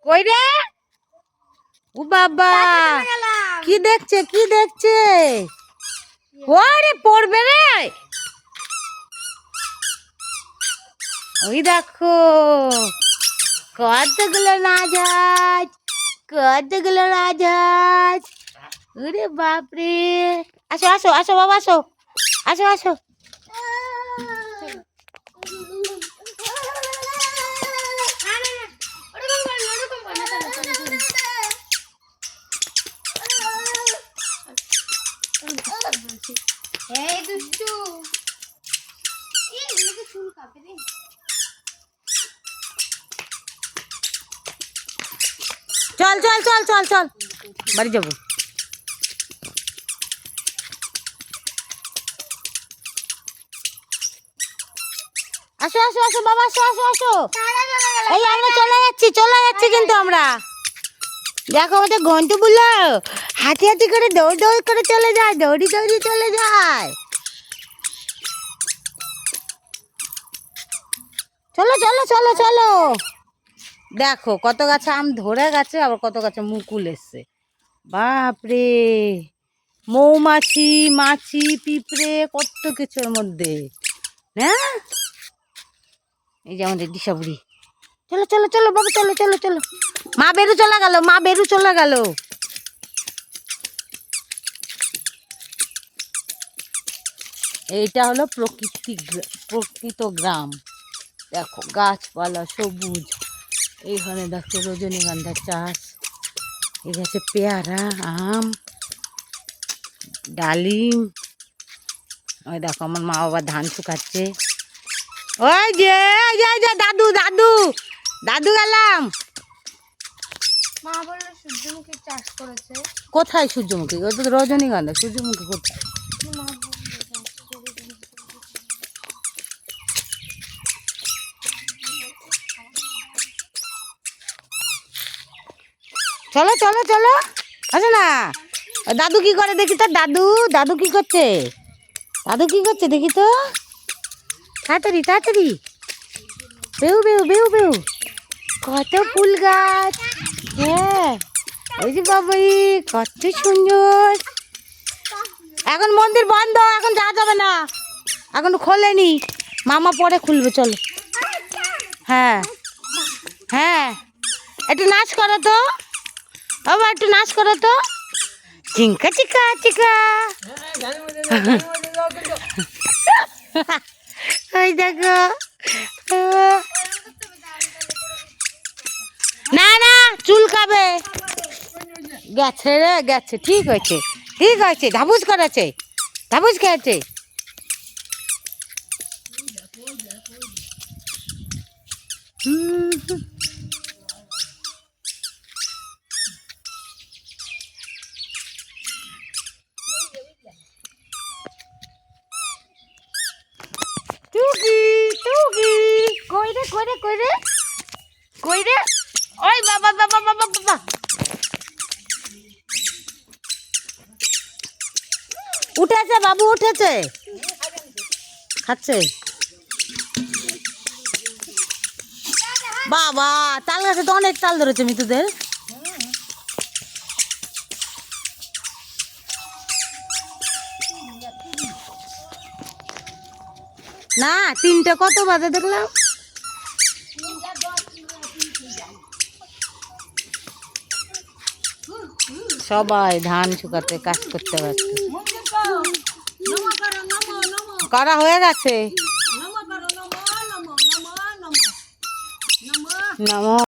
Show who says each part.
Speaker 1: কই রে? ও বাবা, কি দেখছে কি দেখছে? ওরে পড়বে রে। ওই দেখো কতগুলো রাজহাঁস, কতগুলো রাজহাঁস। ওরে বাপরে, আসো আসো আসো বাবা, আসো আসো আসো। চল চল চল চল চল, বাড়ি যাবো। আসো আসো আসো বাবা, আসো আসো আসো। এই আমরা চলে যাচ্ছি কিন্তু আমরা। দেখো আমাদের ঘন্টু বুলো হাঁটি হাঁটি করে দৌড় দৌড় করে চলে যায়, দৌড়ি দৌড়ি চলে যায়। চলো চলো চলো চলো। দেখো কত গাছে আম ধরে গেছে, আবার কত গাছে মুকুল এসছে। বাপরে, মৌমাছি, মাছি, পিঁপড়ে, কত কিছুর মধ্যে। হ্যাঁ, এই যে আমাদের দিশা বুড়ি। চলো চলো চলো বাবা, চলো চলো চলো। মা বেরু চলে গেল, মা বেরু চলে গেল। এইটা হলো প্রকৃত গ্রাম। দেখো গাছপালা সবুজ। এইখানে দেখো রজনীগন্ধার চাষ, এই গাছে পেয়ারা, আম, ডালিম। ওই দেখো আমার মা বাবা ধান শুকাচ্ছে। ওই যে দাদু দাদু দাদু গেলাম।
Speaker 2: মা বললো সূর্যমুখী চাষ করেছে।
Speaker 1: কোথায় সূর্যমুখী? ওই তো রজনীগন্ধা, সূর্যমুখী কোথায়? চলো চলো চলো, আসো না। দাদু কি করে দেখি তো, দাদু দাদু কি করছে? দাদু কি করছে দেখি তো, তাড়াতাড়ি তাড়াতাড়ি। বেউ বেউ বেউ বেউ, কত ফুল গাছ। হ্যাঁ, ওই যে বাবাই কত সুন্দর। এখন মন্দির বন্ধ, এখন যাওয়া যাবে না, এখন খোলেনি। মামা পরে খুলবে, চলো। হ্যাঁ হ্যাঁ, একটু নাচ করো তো বাবা, একটু নাচ করো তো। চিঙ্কা চিকা চিকা। ওই দেখো, না না চুল খাবে। গেছে রে গেছে, ঠিক হয়েছে ঠিক হয়েছে। ধাবুস করেছে, ধাবুস খেয়েছে। টুকি টুকি, কই রে কই রে কই রে কই রে? ওই বাবা বাবা বাবা বাবা, উঠেছে বাবু, উঠেছে, খাচ্ছে। বাবা, তাল গাছে তো অনেক তাল ধরেছে মিতুদের। না, তিনটে কত বাজে দেখলাম। সবাই ধান শুকাতে কাজ করতে ব্যস্ত। করা হয়ে গেছে। নমো